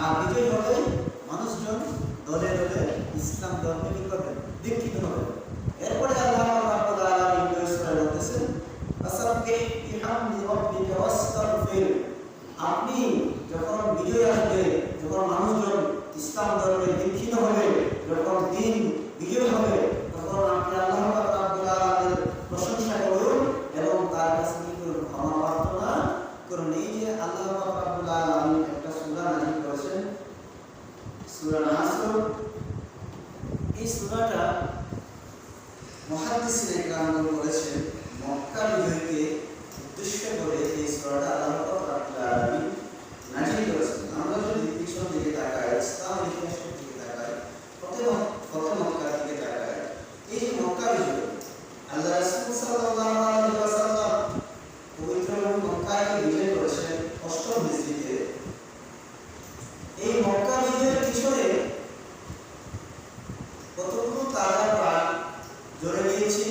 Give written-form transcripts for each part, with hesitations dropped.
আর বিজয় হলে মানুষজন দলে দলে ইসলাম ধর্মে কি করবেন? দীক্ষিত হবে। এরপরে আল্লাহ রাব্বুল আলামিন বলতেছেন, ফাসাব্বিহ বিহামদি রাব্বিকা ওয়াস্তাগফির। আপনি যখন বিজয় আসবে, যখন মানুষজন ইসলাম ধর্মে দীক্ষিত হবে, যখন দিন বিজয় হবে, তখন আপনি আল্লাহ রাব্বুল আলামিনের প্রশংসা করুন এবং তার কাছে কি করুন? ক্ষমা প্রার্থনা করুন। এই যে আল্লাহ রাব্বুল আলামিন একটা সূরা নাযিল করেছেন, সূরা নাসর। এই সূরাটা মুহাদ্দিসিনে কেরাম বলেছেন মক্কা বিজয়কে উদ্দেশ্য করে এই সূরাটা আল্লাহ রাব্বুল আলামিন নাযিল করেছেন। আমরা যদি পিছন দিকে তাকাই, ইসলামের ইতিহাসের দিকে তাকাই, প্রথম মক্কার দিকে তাকাই, এই যে মক্কা বিজয়, আল্লাহ রাসূল সাল্লাল্লাহু আলাইহি ওয়াসাল্লাম পবিত্র মক্কাকে বিজয় করেছেন 8ম হিজরিতে। এই মক্কা বিজয়ের পিছনে কতগুলো তাজা প্রাণ জড়ে গিয়েছে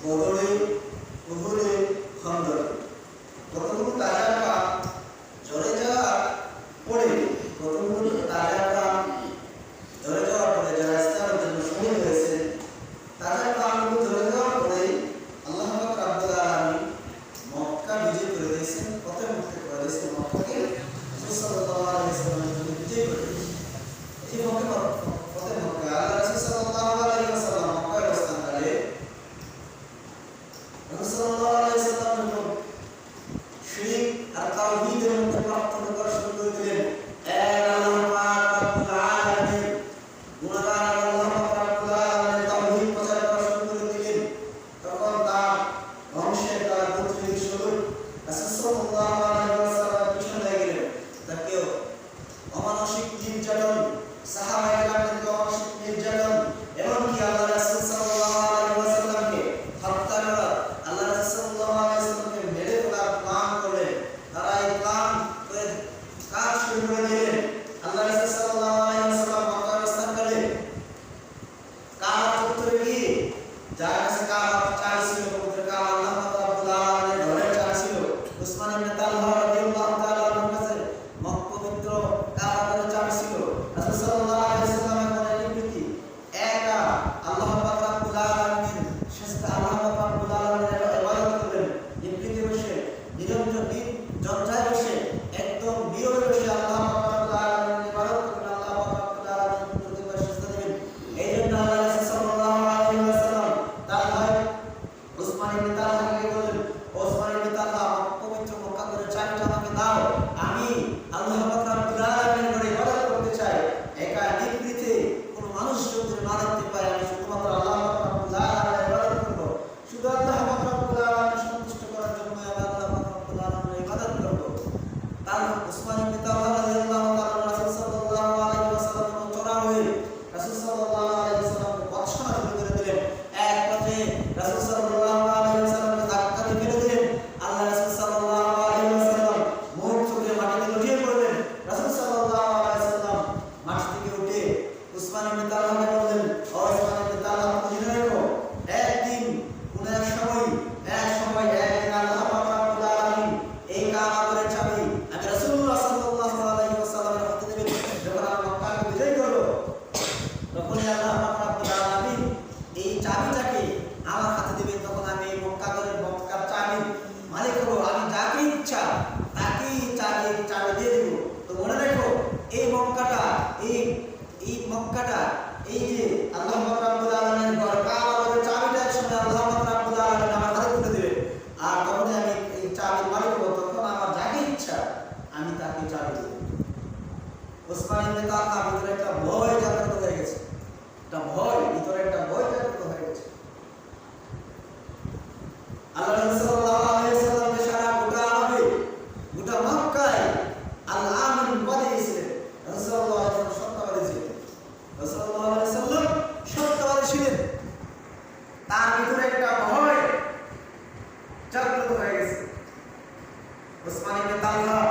বদরে, উহুদে, খন্দকে। কতগুলো তাজা প্রাণ জড়ে যাওয়ার পরে, কতগুলো তাজা প্রাণ জড়ে যাওয়ার পরে যারা ইসলামের জন্য শহীদ হয়েছে, তাজা প্রাণগুলো জড়ে যাওয়ার পরে আল্লাহ পাক রাব্বুল আলামিন মক্কা বিজয় করে দিয়েছেন। প্রথম মুক্তি করে দিয়েছেন মক্কাকে। রাসূল সাল্লাল্লাহু আলাইহি ওয়াসাল্লামের জন্য বিজয় করে দিয়েছেন। এই মক্কা প্রথম মক্কা আল্লাহ রাসূল সাল্লাল্লাহু আলাইহি ওয়াসাল্লাম মক্কায় অবস্থানকালে রাসূল সাল্লাল্লাহু আলাইহি ওয়াসাল্লাম যখন শিরক আর তাওহীদের মধ্যে প্রার্থনা করা শুরু করে দিলেন, এক আল্লাহ পাক রব্বুল আলামিন, গুণগান আল্লাহ পাক রব্বুল আলামিন তাওহীদ প্রচার করা শুরু করে দিলেন, তখন তার বংশে তার গোত্রের স্বরূপ রাসূল সাল্লাল্লাহু আলাইহি ওয়াসাল্লাম পিছনে গেলেন। তাকে অমানসিক নির্যাতন, সাহাবায়ে কেরামকে অমানসিক নির্যাতন, এমনকি আল্লাহ রাসূল সাল্লাল্লাহু আলাইহি ওয়াসাল্লামকে হত্যা করা, আল্লাহ রাসূল সাল্লাল্লাহু আলাইহি ওয়াসাল্লামকে মেরে ফেলার প্ল্যান করলেন। তারা এই প্ল্যান করে কাজ শুরু করে দিলেন। আল্লাহ রাসূল সাল্লাল্লাহু আলাইহি ওয়াসাল্লাম মক্কায় অবস্থানকালে কাবা চত্বরে গিয়ে, যার কাছে কাবা চাল ছিল, পবিত্র কাবা আল্লাহ রাব্বুল আলামিনের ঘরের চাল ছিল, উসমান ইবনে তালহা রাদিয়াল্লাহু তাআলা আনহুর কাছে পবিত্র কাবা ঘরের চাল ছিল। রাসূল সাল্লাল্লাহু আলাইহি ওয়াসাল্লামের মনে নিবৃত্তি একা আল্লাহ পাক রব্বুল আলামিনের শেষে আল্লাহ পাক রব্বুল আলামিনের ইবাদত করলেন। নিবৃত্তি বসে, নিরঞ্জন যন্ত্রায় বসে, একদম নীরবে বসে আল্লাহ পাক রব্বুল আলামিনের ইবাদত করলেন। আল্লাহ পাক রব্বুল আলামিনের প্রতিবার সিজদা দিবেন। এই জন্য আল্লাহ রাসূল সাল্লাল্লাহু আলাইহি ওয়াসাল্লাম তার ভাই উসমান ইবনে তালহাকে বললেন, ওসমান ইবনে তালহা, পবিত্র মক্কা ঘরের চাবিটা আমাকে দাও, আমি আল্লাহ পাক রব্বুল আলামিনের ঘরে ইবাদত করতে চাই। একা নিবৃত্তে কোনো মানুষ যদি না দেখতে পায়, আমি শুধুমাত্র আল্লাহ পাক রব্বুল আলামিনের ইবাদত করব। শুধু আল্লাহ পাক রব্বুল আলামিনকে সন্তুষ্ট করার জন্য আমি আল্লাহ পাক রব্বুল আলামিনের ইবাদত করব। তার উসমান ইবনে তালহা রাদিয়াল্লাহু তাআলা রাসূল সাল্লাল্লাহু আলাইহি ওয়াসাল্লামের চড়া হয়ে রাসূল সাল্লাল্লাহু আলাইহি ওয়াসাল্লামকে বৎসনা শুরু করে দিলেন। এক পর্যায়ে রাসূল সাল্লাল্লাহু আলাইহি ওয়াসাল্লামকে ধাক্কা দিয়ে ফেলে দিলেন। আল্লাহ রাসূল সাল্লাল্লাহু আলাইহি ওয়াসাল্লাম মুখ চোখে মাটিতে লুটিয়ে পড়লেন। রাসূল সাল্লাল্লাহু আলাইহি ওয়াসাল্লাম মাটি থেকে উঠে উসমান ইবনে তালহাকে বললেন, ও উসমান ইবনে তালহা, তুমি জেনে রাখো, একদিন কোন এক সময় একদিন আল্লাহ পাক রব্বুল আলামিন এই কাবা ঘরের চাবি আমি রাসূলুল্লাহ সাল্লাল্লাহু আলাইহি ওয়াসাল্লামের হাতে দেবেন। যখন আমি মক্কাকে বিজয় করব, তখনই আল্লাহ পাক রব্বুল আলামিন এই চাবিটাকে আমার হাতে দেবেন। তখন আমি এই মক্কার চাবির মালিক হব। আমি যাকে ইচ্ছা তাকেই চাবি দিয়ে দেব। তো মনে রাখো, এই মক্কাটা এই যে আল্লাহ পাক রব্বুল আলামিনের ঘর, কাবা ঘরের চাবিটা একসময় আল্লাহ পাক রব্বুল আলামিন আমার হাতে তুলে দেবেন। আর তখনই আমি এই চাবির মালিক হব। তখন আমার যাকে ইচ্ছা আমি তাকে চাবি দেব। উসমান ইবনে তালহা ভিতরে একটা ভয় জাগ্রত হয়ে গেছে। ভিতরে একটা ভয় জাগ্রত হয়ে গেছে। আল্লাহ রাসূল সাল্লাল্লাহু আলাইহি ওয়াসাল্লাম সারা গোটা মক্কায় আল-আমিন বানিয়েছিলেন। রাসূলুল্লাহ সত্যবাদী ছিলেন। রাসূলুল্লাহ সাল্লাল্লাহু আলাইহি ওয়াসাল্লাম সত্যবাদী ছিলেন। তার ভিতরে একটা ভয় জাগ্রত হয়ে গেছে। উসমান ইবনে তালহা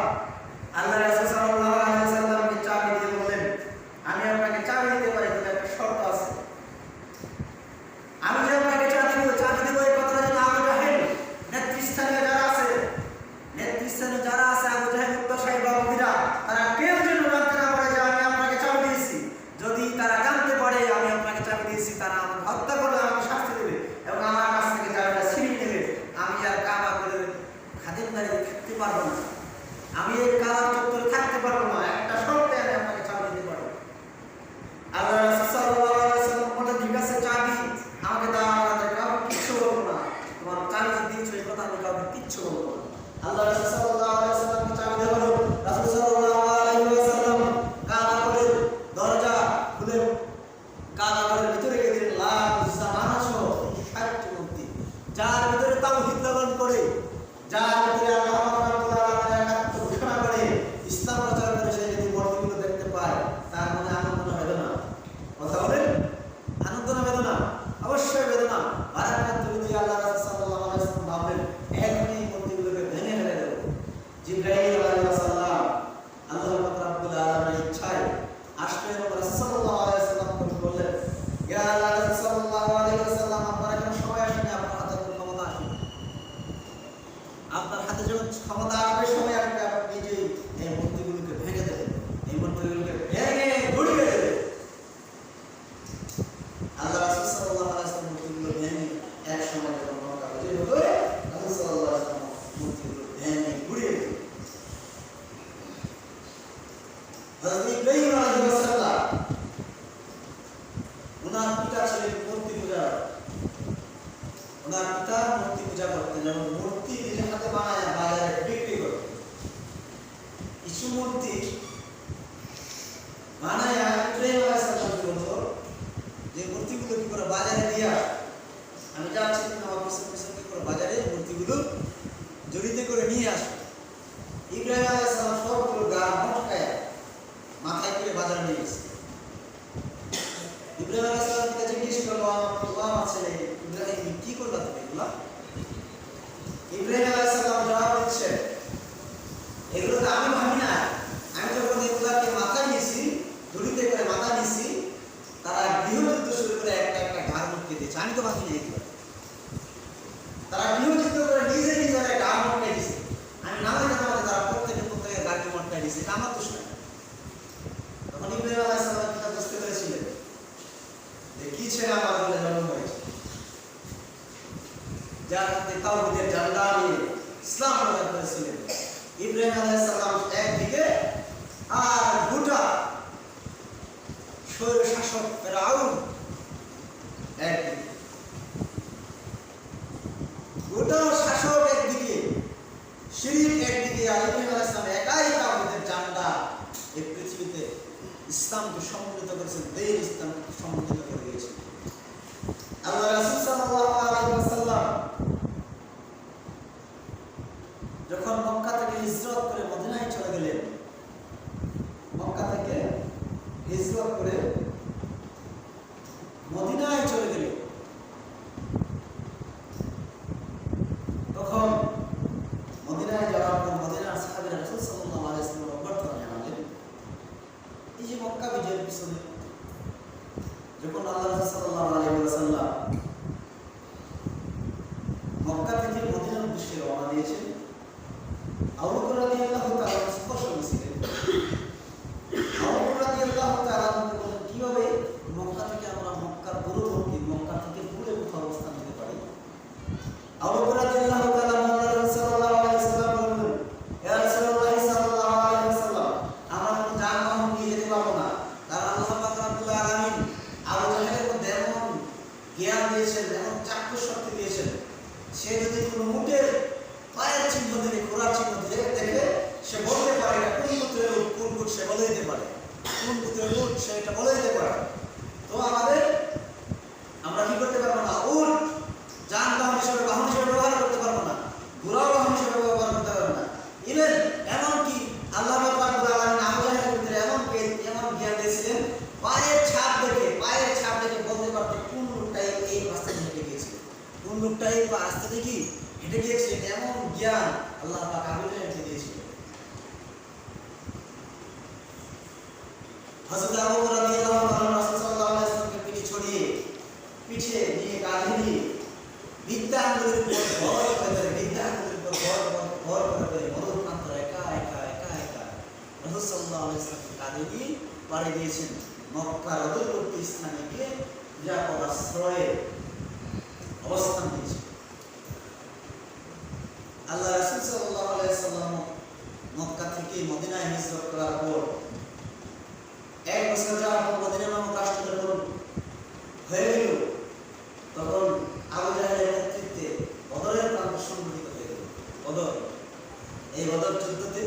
আল্লাহ রাসূল সাল্লাল্লাহু আলাইহি ওয়াসাল্লামকে চাবি দিয়ে বললেন, আমি আপনাকে চাবি দিতে পারি, কিন্তু একটা শর্ত আছে। আসলেন এবং রাসূল সাল্লাল্লাহু আলাইহি ওয়াসাল্লাম বললেন, ইয়া আল্লাহর রাসূল সাল্লাল্লাহু আলাইহি ওয়াসাল্লাম, আপনারা কেন সবাই আসেন? আপনার হাতে ক্ষমতা আসবে, আপনার হাতে যখন ক্ষমতা আসবে সবাই আসবে, আপনি নিজেই এই মূর্তিগুলোকে ভেঙে দেবেন, এই মূর্তিগুলোকে ভেঙে গুঁড়িয়ে দেবেন। আল্লাহ রাসূল সাল্লাল্লাহু আলাইহি ওয়াসাল্লাম মূর্তিগুলো ভেঙে এক সময় যখন মক্কা বিজয় হলো, রাসূল সাল্লাল্লাহু আলাইহি ওয়াসাল্লাম মূর্তিগুলো ভেঙে গুঁড়িয়ে দিলেন। হযরত ইব্রাহিম আলাইহিস সালাম ওনার পিতা ছিলেন মূর্তি পূজা, ওনার পিতা মূর্তি পূজা করতেন এবং মূর্তি নিজের হাতে বানায় বাজারে বিক্রি করতেন। কিছু মূর্তি বানায় ইব্রাহিম আলাইহিস সালাম বলতো যে মূর্তিগুলো কি করে বাজারে দিয়া আমি যাচ্ছি, তুমি আমার পিছনে পিছনে কি করে বাজারে মূর্তিগুলো জড়িতে করে নিয়ে আসো। ইব্রাহিম আলাইহিস সালাম সবগুলো গা মটকায় মাথায় করে বাজারে নিয়ে গেছে। ইব্রাহিম আলাইহিস সালাম কে জিজ্ঞেস করলো, আমার ছেলে ইব্রাহিম কি করলা তুমি এগুলা? ইব্রাহিম আলাইহিস সালাম জবাব দিচ্ছে, এগুলো তো আমি ভাবি না, আমি যখন এগুলাকে মাথায় নিয়েছি, ধুলিতে করে মাথা নিয়েছি, তারা গৃহযুদ্ধ শুরু করে একটা একটা ঘাড় মুটকে দিয়েছে, আমি তো ভাবি না এগুলো। তারা গৃহযুদ্ধ করে নিজে নিজের ঘাড় মটকাই দিয়েছে, আমি নামাজে নামাজে তারা প্রত্যেকের ঘাড়কে মটকাই দিয়েছে, এটা আমার দোষ না। তখন ইব্রাহিম আলাইহিস সালাম এটা বুঝতে পেরেছিলেন যে কি ছেলে আমার বলে জন্ম হয়েছে, যার হাতে তাওহীদের ঝান্ডা নিয়ে ইসলাম প্রচার করেছিলেন। ইব্রাহিম আলাইহিস সালাম একদিকে আর গোটা স্বৈর শাসক ফেরাউন একদিকে, গোটা শাসক একদিকে, শিরিক একদিকে, আর ইব্রাহিম আলাইহিস সালাম একাই তাওহীদের ঝান্ডা এই পৃথিবীতে ইসলামকে সম্মিলিত করেছেন, দেশ ইসলামকে সম্মিলিত করে দিয়েছেন। আল্লাহ রাসূল সাল্লাল্লাহু আলাইহি ওয়াসাল্লাম যখন মক্কা থেকে হিজরত করে মদিনায় চলে গেলেন, মক্কা থেকে হিজরত করে মদিনায় চলে গেলেন, তখন মদিনায় যাওয়ার পর মদিনার সাহাবীরা রাসূল সাল্লাল্লাহু আলাইহি ওয়াসাল্লাম অভ্যর্থনা জানালেন। এই যে মক্কা বিজয়ের পিছনে যখন আল্লাহ রাসূল সাল্লাল্লাহু আলাইহি ওয়াসাল্লাম মক্কা থেকে মদিনার উদ্দেশ্যে রওনা দিয়েছেন, আবু বকর রাদিয়াল্লাহু তাআলা স্পর্শ ছিলেন। আবু বকর রাদিয়াল্লাহু তাআলা বলেন, কিভাবে মক্কা থেকে আমরা মক্কার দূরবর্তী, মক্কা থেকে দূরে কোথাও অবস্থান নিতে পারি? আবু বকর রাদিয়াল্লাহু তাআলা আল্লাহ সাল্লাল্লাহু আলাইহি ওয়াসাল্লাম বললেন, ইয়া রাসূলুল্লাহ সাল্লাল্লাহু আলাইহি ওয়াসাল্লাম, আমরা কোনো যানবাহন নিয়ে যেতে পারবো না, কারণ আল্লাহ পাক রব্বুল আলামিন আবু জাহেলের মধ্যে এমন জ্ঞান দিয়েছেন, এমন চাক্ষু শক্তি দিয়েছেন, সে যদি কোনো উটের পায়ের চিহ্ন দেখে, ঘোড়ার চিহ্ন দেখে সে বলতে পারে না কোন পুত্রের উট, কোন উট সে বলে দিতে পারে, কোন পুত্রের উট সে এটা বলে দিতে পারে। তো আমরা কি করতে পারবো না, উট যানবাহন হিসেবে, বাহন হিসেবে ব্যবহার করতে পারবো না, ঘোড়া বাহন হিসেবে ব্যবহার করতে পারবো না। ইভেন এমনকি আল্লাহ পাক রব্বুল আলামিন আবু জাহেলের ভিতরে এমন জ্ঞান দিয়েছিলেন, পায়ের ছাপ দেখে বলতে পারতো কোন লোকটা এই রাস্তা দিয়ে হেঁটে গিয়েছিল, কোন লোকটা এই রাস্তা দিয়ে হেঁটে গিয়েছিলেন, এমন জ্ঞান আল্লাহ পাক আবু জাহেলকে দিয়েছিলেন। হযরত আবু বকর রাদিয়াল্লাহু তাআলা রাসূল সাল্লাল্লাহু আলাইহি ওয়াসাল্লামকে পিঠে নিয়ে কাঁধে নিয়ে বিদ্যাঙ্গের উপর ভর করে মরুর প্রান্ত একা রাসূল সাল্লাল্লাহু আলাইহি ওয়াসাল্লামকে কাঁধে নিয়ে পাড়ি দিয়েছেন মক্কার অদূরবর্তী স্থানে গিয়ে নিরাপদ আশ্রয়ে অবস্থান নিয়েছেন। আল্লাহ রাসূল সাল্লাল্লাহু আলাইহি ওয়াসাল্লাম মক্কা থেকে মদিনায় হিজরত করার পর 1 বছর যাওয়ার পর মদিনা নামক রাষ্ট্র যখন হয়ে গেল, তখন আবু জাহেলের নেতৃত্বে বদরের প্রান্ত সংগঠিত হয়ে গেল। এই বদর যুদ্ধতে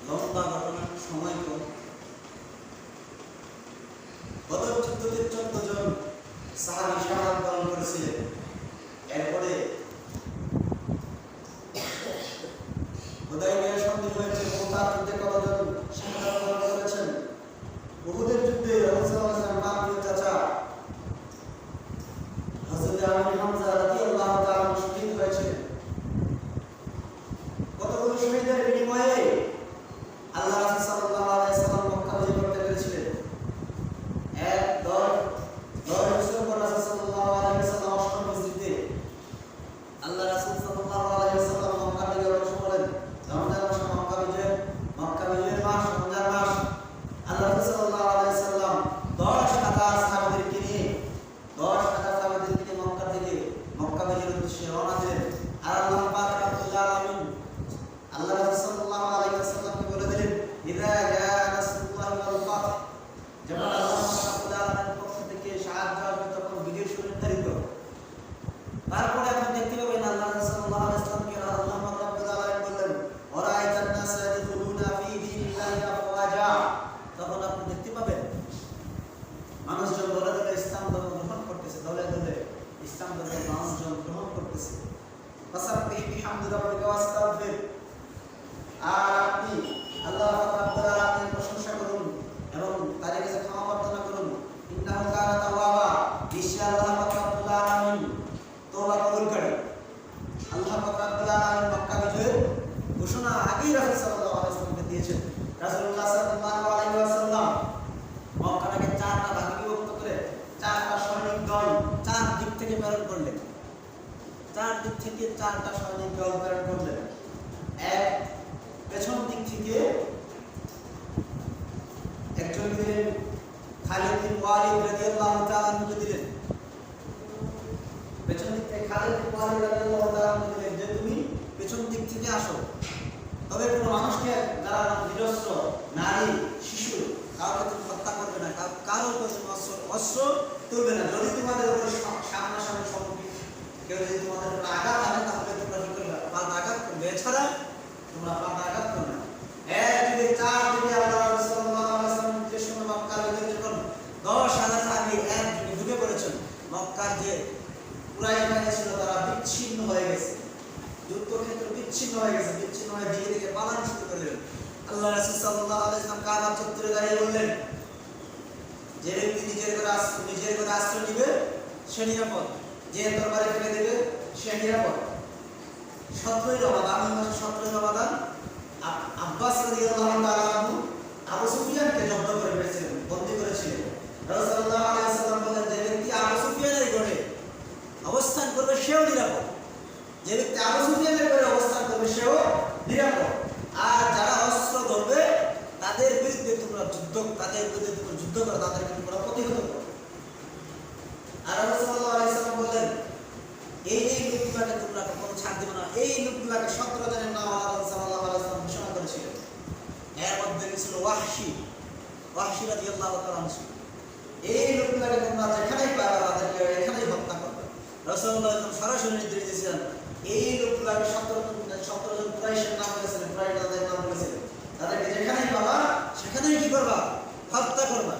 লম্বা ঘটনা, সময় কম। বদর যুদ্ধতে 14 জন সাহাবী শাহাদাত বরণ করেছিলেন। এরপরে হুদায়বিয়া সন্ধি হয়েছে, তার যুদ্ধে কতজন শাহাদাত বরণ করেছেন? উহুদের যুদ্ধে রাসূল সাল্লাল্লাহু আলাইহি ওয়াসাল্লাম মার চাচা হযরত আমির হামজা রাদিয়াল্লাহু তাআলা শহীদ হয়েছে। কতগুলো শহীদের বিনিময়ে আল্লাহ রাসূল সাল্লাল্লাহু আলাইহি ওয়াসাল্লাম মক্কা বিজয় করতে পেরেছিলেন। যেমন আল্লাহ রাব্বুল আলামিনের পক্ষ থেকে সাহায্য আসবে তখন বিজয় সুনির্ধারিত। তারপরে আপনি দেখতে পাবেন আল্লাহ সাল্লাল্লাহু আলাইহি ওয়াসাল্লামকে আল্লাহ রাব্বুল আলামিন বললেন ওয়ারাআইতান নাসা ইয়াদখুলুনা ফী দীনিল্লাহি আফওয়াজা, তখন আপনি দেখতে পাবেন মানুষজন দলে দলে ইসলাম ধর্ম গ্রহণ করতেছে, দলে দলে ইসলাম ধর্মের মানুষজন গ্রহণ করতেছে। ফাসাব্বিহ বিহামদি রাব্বিকা ওয়াস্তাগফির, আর আপনি আল্লাহ রাব্বুল আলামিনের প্রশংসা করুন এবং তার কাছে ক্ষমা প্রার্থনা করুন। ইন্নাহু কানা তাওয়াবা, নিশ্চয় আল্লাহ রাব্বুল আলামিন তওবা কবুলকারী। আল্লাহ রাব্বুল আলামিন মক্কা বিজয়ের ঘোষণা আগেই রাসূল সাল্লাল্লাহু আলাইহি ওয়াসাল্লামকে দিয়েছেন। রাসূলুল্লাহ সাল্লাল্লাহু আলাইহি ওয়াসাল্লাম মক্কাটাকে চারটা ভাগে বিভক্ত করে চারটা সৈনিক দল চার দিক থেকে প্রেরণ করলেন। চার দিক থেকে চারটা সৈনিক দল প্রেরণ করলেন। এক, পেছন দিক থেকে একজন দিলেন খালিদ বিন ওয়ালিদ রাদিয়াল্লাহু তাআলা আনহু দিলেন। পেছন দিক থেকে খালিদ বিন ওয়ালিদ রাদিয়াল্লাহু তাআলা আনহু দিলেন যে তুমি পেছন দিক থেকে আসো, তবে কোনো মানুষকে যারা নিরস্ত্র নারী শিশু কাউকে তুমি হত্যা করবে না, কারোর কাছে অস্ত্র তুলবে না। যদি তোমাদের উপরে সামনাসামনি সম্মুখীন কেউ যদি তোমাদের উপরে আঘাত আনে তাহলে তোমরা কি করবে? পাল্টা আঘাত করবে, এছাড়া তোমরা পাল্টা আঘাত করবে না। একদিকে চার দিকে আল্লাহ সাল্লাল্লাহু আলাইহি ওয়াসাল্লাম যে সময় মক্কার ভিতরে যখন 10,000 সাহাবী একদিকে ঢুকে পড়েছেন, মক্কার যে কুরাইশ বাহিনী ছিল তারা বিচ্ছিন্ন হয়ে গেছে, যুদ্ধক্ষেত্র বিচ্ছিন্ন হয়ে গেছে, বিচ্ছিন্ন হয়ে দিকে দিকে পালানো শুরু করলেন। আল্লাহ রাসূল সাল্লাল্লাহু আলাইহি ওয়াসাল্লাম কাবা চত্বরে দাঁড়িয়ে বললেন যে ব্যক্তি নিজের ঘরে আশ্রয় নিবে সে নিরাপদ, যে তরবারি ফেলে দেবে সে নিরাপদ। 17 রমাদান, এই মাসে 17 রমাদান আব্বাস রাদিয়াল্লাহু তাআলা আনহু আবু সুফিয়ানকে জব্দ করে ফেলেছিলেন, বন্দী করেছিলেন। রাসূল সাল্লাল্লাহু আলাইহি ওয়াসাল্লাম বলেন যে ব্যক্তি আবু সুফিয়ানের ঘরে অবস্থান করবে সেও নিরাপদ, যে ব্যক্তি আবু সুফিয়ানের ঘরে অবস্থান করবে সেও নিরাপদ। আর যারা অস্ত্র ধরবে তাদের বিরুদ্ধে তোমরা যুদ্ধ করো, তাদেরকে তোমরা প্রতিহত করো। আর রাসূল সাল্লাল্লাহু আলাইহি ওয়াসাল্লাম বললেন এই লোকগুলোকে তোমরা কখনো ছাড় দিবে না। এই লোকগুলোকে 17 জনের নাম আল্লাহ সাল্লাল্লাহু আলাইহি ওয়াসাল্লাম ঘোষণা করেছিলেন। এর মধ্যে ছিল ওয়াহশী রাদিয়াল্লাহু তাআলা আনহু। এই লোকগুলোকে তোমরা যেখানেই পাবে তাদেরকে এখানেই হত্যা করবে। রাসূলুল্লাহ সরাসরি নির্দেশ দিয়েছিলেন এই লোকগুলোকে 17 জন কুরাইশের নাম বলেছিলেন, কুরাইশদের নাম বলেছিলেন, তাদেরকে যেখানেই পাবা সেখানেই কি করবা? হত্যা করবা।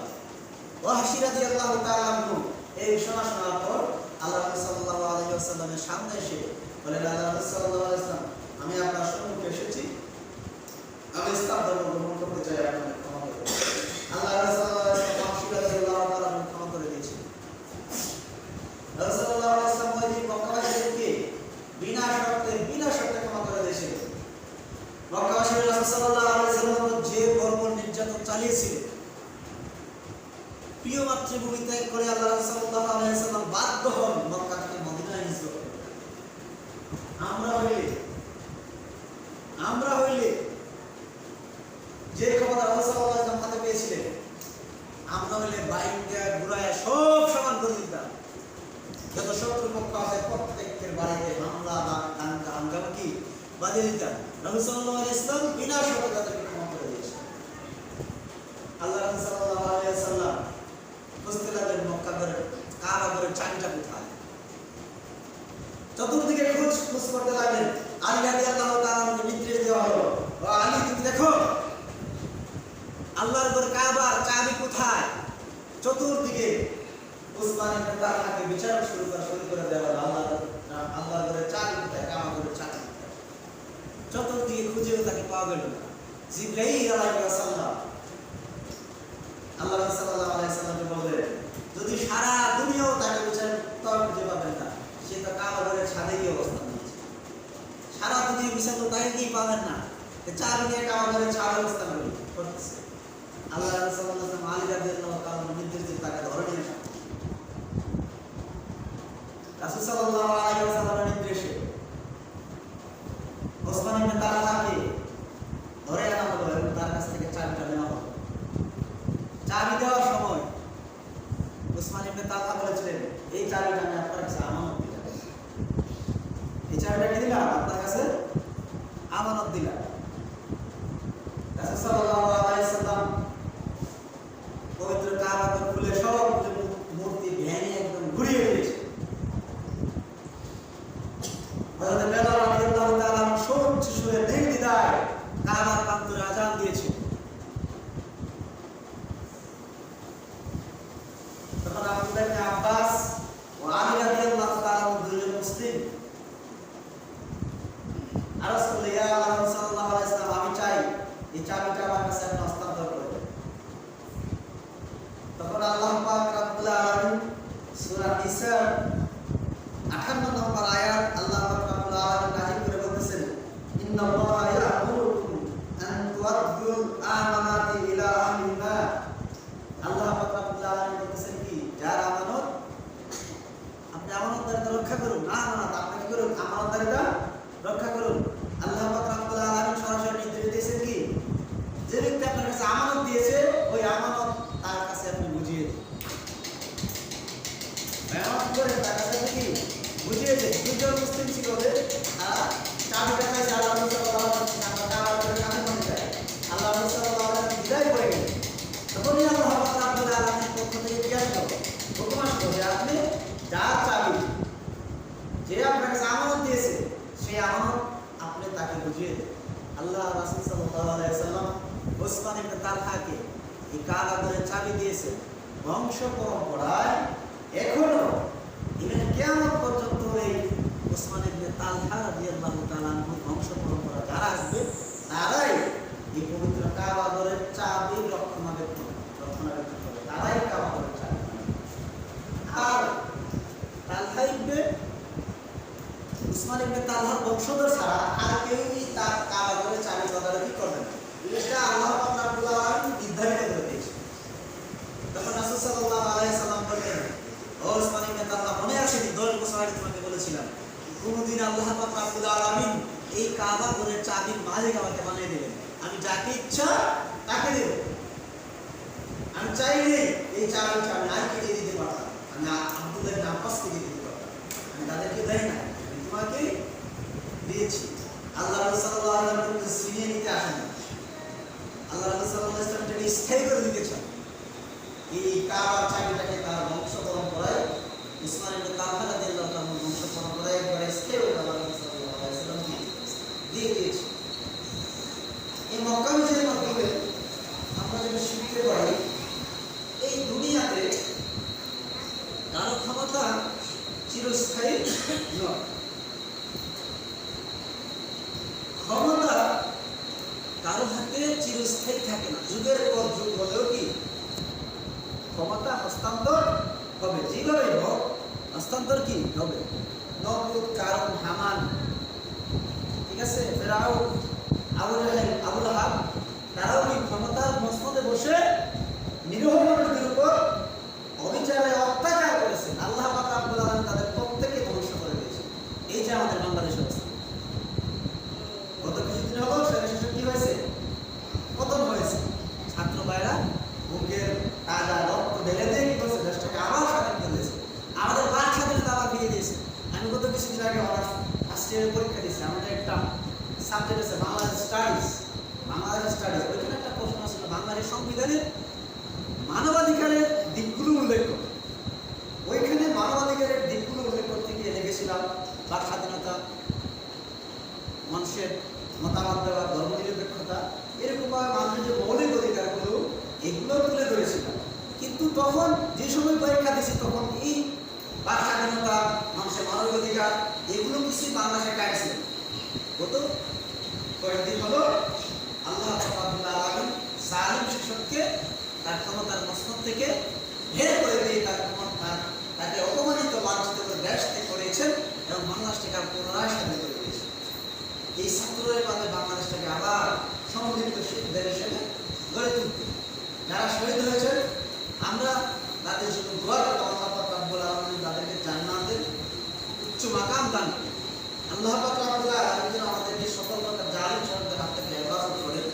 ওয়াহশী রাদিয়াল্লাহু তাআলা আনহু এই ঘোষণা শোনার পর আল্লাহ সাল্লাল্লাহু আলাইহি ওয়াসাল্লামের সামনে এসে বলেন আল্লাহ সাল্লাল্লাহু আলাইহি ওয়াসাল্লাম আমি আপনার সম্মুখে এসেছি, আমি ইসলাম ধর্ম গ্রহণ করতে চাই, আপনি ক্ষমা করে দিন। আল্লাহ সাল্লাল্লাহু আলাইহি ওয়াসাল্লাম ওয়াহশী রাদিয়াল্লাহু তাআলা আনহু ক্ষমা করে দিয়েছেন। রাসূলুল্লাহ সাল্লাল্লাহু আলাইহি ওয়াসাল্লাম ওই মক্কাবাসীদেরকে বিনা শর্তে ক্ষমা করে দিয়েছিলেন। মক্কাবাসীরা রাসূল সাল্লাল্লাহু আলাইহি ওয়াসাল্লাম যে বর্বর নির্যাতন চালিয়েছিলেন, প্রিয় মাতৃভূমি ত্যাগ করে আল্লাহ সাল্লাল্লাহু আলাইহি ওয়াসাল্লাম বাধ্য হন মক্কা থেকে মদিনায় হিজরত করতে। আমরা হইলে যে ক্ষমতা রাসূল সাল্লাল্লাহু আলাইহি ওয়াসাল্লাম হাতে পেয়েছিলেন, আমরা হইলে বাইঙ্গা ঘুরায় সব সমান করে দিতাম। যত শত্রু পক্ষ আছে প্রত্যেকের বাড়িতে হামলা কি বাজিয়ে দিতাম। রাসূল সাল্লাল্লাহু আলাইহি ওয়াসাল্লাম বিনা শর্তে তাদেরকে ক্ষমা করে দিয়েছেন। আল্লাহ রাসূল সাল্লাল্লাহু আলাইহি ওয়াসাল্লাম খুঁজতে লাগলেন মক্কা করে কাবা করে চাবিটা কোথায়। চতুর্দিকে খোঁজ করতে লাগলেন। আলী রাদিয়াল্লাহু তাআলা আনহুকে নির্দেশ দেওয়া হলো, ও আলী তুমি দেখো আল্লাহর ঘর কাবার চাবি কোথায়। চতুর্দিকে উসমান ইবনে তালহাকে বিচার শুরু করে দেওয়া হলো, আল্লাহর ঘরের চাবি কোথায়, কাবা ঘরের চাবি কোথায়। চতুর্দিকে খুঁজেও তাকে পাওয়া গেল না। জিবরাইল আলাইহিস সালাম আল্লাহ সাল্লাল্লাহু আলাইহি ওয়াসাল্লামকে বললেন যদি সারা দুনিয়াও তাকে বিচার তাও খুঁজে পাবেন না, সে তো কাবা ঘরের ছাদে গিয়ে অবস্থান নিয়েছে। সারা দুনিয়া বিচার তো তাকে গিয়ে পাবেন না, চাবি নিয়ে কাবা ঘরের ছাদে অবস্থান করতেছে। আল্লাহ সাল্লাল্লাহু আলাইহি ওয়াসাল্লাম আলী রাদিয়াল্লাহু তাআলা নির্দেশ দিয়ে তাকে ধরে নিয়ে আসেন। রাসূল সাল্লাল্লাহু আলাইহি ওয়াসাল্লামের নির্দেশে ওসমান ইবনে তালহাকে ধরে আনা হলো এবং তার কাছ থেকে চাবিটা নেওয়া হলো। চাবি দেওয়ার সময় ওসমান ইবনে তালহা বলেছিলেন এই চাবিটা আমি আপনার কাছে আমানত দিলাম, এই চাবিটা কি দিলাম আপনার কাছে আমানত দিলাম। রাসূল সাল্লাল্লাহু আলাইহি ওয়াসাল্লাম পবিত্র খুলে সব মূর্তি ভেঙে একদম ঘুরিয়ে দিয়েছে। হযরত বেলাল রাদিয়াল্লাহু তাআলা সহ্য সুরে নির্দ্বিধায় কাবার প্রান্তরে আযান দিয়েছে। তখন আব্দুল্লাহ ইবনে আব্বাস ও আলী রাদিয়াল্লাহু তাআলা দুজন মুসলিম আরজ করলে, ইয়া রাসূলুল্লাহ সাল্লাল্লাহু আলাইহি ওয়াসাল্লাম, আমি চাই এই চাবিটা আমার কাছে আপনি হস্তান্তর করে দেন। তখন আল্লাহ পাক রব্বুল আলামিন সূরা নিসা 58 নম্বর আয়াত আল্লাহ পাক রব্বুল আলামিন নাযিল করে বলতেছেন, ইন্নাল্লাহা ইয়া'মুরুকুম আন তু'আদ্দুল আমানাতি ইলা আহলিহা। আল্লাহ পাক রব্বুল আলামিন বলতেছেন কি, যার আমানত আপনি আমানতদারিতা রক্ষা করুন। না আমানত আপনি কি করুন? আমানতদারিতা রক্ষা করুন। আল্লাহ পাক রব্বুল আলামিন সরাসরি নির্দেশ দিয়েছেন কি, যে ব্যক্তি আপনার কাছে আমানত দিয়েছে ওই আমানত তার কাছে আপনি বুঝিয়ে দিন। মেরামত করে তার কাছে আপনি কি বুঝিয়ে দিন। দুজন মুসলিম ছিল ওদের, তারা চাবিটা চাইছে আল্লাহ সাল্লাল্লাহু আলাইহি ওয়াসাল্লাম, আমরা কাবার করে কাছে মনে চাই। আল্লাহ সাল্লাল্লাহু আলাইহি ওয়াসাল্লাম বিদায় করে গেলেন। তখনই আল্লাহ পাক রব্বুল আলামিনের পক্ষ থেকে কি আসলো? হুকুম আসলো যে আপনি যার চাবি, যে আপনার কাছে আমানত দিয়েছে, সেই আমানত আপনি তাকে বুঝিয়ে দেন। আল্লাহ রাসূল সাল্লাল্লাহু আলাইহি ওয়াসাল্লাম ওসমান ইবনে তালহাকে এই কাবা ঘরের চাবি দিয়েছে। বংশ পরম্পরায় এখনো ইভেন কিয়ামত পর্যন্ত এই ওসমান ইবনে তালহা রাদিয়াল্লাহু তাআলা বংশ পরম্পরা যারা আসবে তারাই এই পবিত্র কাবা ঘরের চাবি রক্ষণাবেক্ষণ করে, তারাই কাবা ঘরের চাবি। আর তালহা ইবনে উসমান ইবনে তালহার বংশধর ছাড়া আর কেউই তার কাবা ঘরের চাবি তদারকি করবে না। এটা আল্লাহ পাক রব্বুল আলামিন নির্ধারিত করে দিয়েছে। তখন রাসূল সাল্লাল্লাহু আলাইহি ওয়াসাল্লাম বললেন, ও উসমান ইবনে তালহা, মনে আছে 10 বছর আগে তোমাকে বলেছিলাম কোনদিন আল্লাহ পাক রব্বুল আলামিন এই কাবা ঘরের চাবির মালিক আমাকে বানিয়ে দিবেন। আমি যাকে ইচ্ছা তাকে দেব। আমি চাইলে এই চাবি আরকে দিয়ে দিতে পারতাম, আমি আব্দুল্লাহ ইবনে আব্বাসকে দিয়ে দিতে পারতাম। আমি তাদেরকে দেই না, আমি তোমাকে দিয়েছি। আল্লাহ রাসূল সাল্লাল্লাহু আলাইহি ওয়াসাল্লাম ছিনিয়ে নিতে আসেন না। আল্লাহ রাসূল সাল্লাল্লাহু আলাইহি ওয়াসাল্লাম এটাকে স্থায়ী করে দিতে চান। এই কাবার চাবিটাকে তার বংশ পরম্পরায় উসমান ইবনে তালহা রাদিয়াল্লাহু তাআলা বংশ পরম্পরায় একবারে স্থায়ী করে আল্লাহ রাসূল সাল্লাল্লাহু আলাইহি ওয়াসাল্লাম দিয়ে দিয়েছে। এই মক্কা বিজয়ের মাধ্যমে আমরা যেটা শিখতে পারি, এই দুনিয়াতে কারো ক্ষমতা চিরস্থায়ী নয়। ক্ষমতা কারো হাতে চিরস্থায়ী থাকে না। যুগের পর যুগ হলেও কি ক্ষমতা হস্তান্তর হবে, যেভাবে হোক হস্তান্তর কি হবে। নমরুদ, কারুন, হামান, ঠিক আছে, ফেরাউন, আবু জাহেল, আবু লাহাব, তারাও কি ক্ষমতার মসনদে বসে নিরীহ মানুষদের উপর অবিচারে অত্যাচার করেছেন। আল্লাহ পাক রব্বুল আলামিন তাদের প্রত্যেককে ধ্বংস করে দিয়েছেন। এই যে আমাদের বাংলাদেশের অবস্থা, গত কিছুদিন হলো শেষে কি হয়েছে? পতন হয়েছে। ছাত্র ভাইরা বুকের তাজা রক্ত ঢেলে দিয়ে কি করছে? দেশটাকে আবার স্বাধীন করে দিয়েছে। আমাদের বাক স্বাধীনতা আবার ফিরিয়ে দিয়েছে। আমি গত কিছুদিন আগে অনার্স ফার্স্ট ইয়ারের পরীক্ষা দিয়েছি। আমাদের একটা সাবজেক্ট আছে বাংলাদেশ স্টাডিজ। ওইখানে একটা প্রশ্ন ছিল বাংলাদেশ সংবিধানের মানবাধিকারের দিকগুলো উল্লেখ করে। ওইখানে মানবাধিকারের দিকগুলো উল্লেখ করতে গিয়ে লিখেছিলাম বাক স্বাধীনতা, মানুষের মতামত দেওয়া, ধর্মনিরপেক্ষতা, এরকমভাবে মানুষের যে মৌলিক অধিকারগুলো এগুলো তুলে ধরেছিলাম। কিন্তু তখন যে সময় পরীক্ষা দিয়েছি তখন এই বাক স্বাধীনতা, মানুষের মানবিক অধিকার এগুলো কিছুই বাংলাদেশে কাটছে। গত কয়েকদিন হলো আল্লাহ রাব্বুল আলামিন জালিম শাসককে তার ক্ষমতার মসনদ থেকে বের করে দিয়ে তাকে অপমানিত, লাঞ্ছিত করে দেশ ত্যাগ করেছেন এবং বাংলাদেশটাকে পুনরায় স্বাধীন করে দিয়েছেন। এই ছাত্রদের মাঝে বাংলাদেশটাকে আবার সমৃদ্ধ দেশ হিসেবে গড়ে তুলতে যারা শহীদ হয়েছেন, আমরা তাদের জন্য দোয়া করতে আল্লাহ পাক রব্বুল আলামিন তাদেরকে জান্নাতের উচ্চ মাকাম দান করেন। আল্লাহ পাক রব্বুল আলামিন আমাদেরকে সকল প্রকার জালিম শাসকদের হাত থেকে হেফাজত করেন।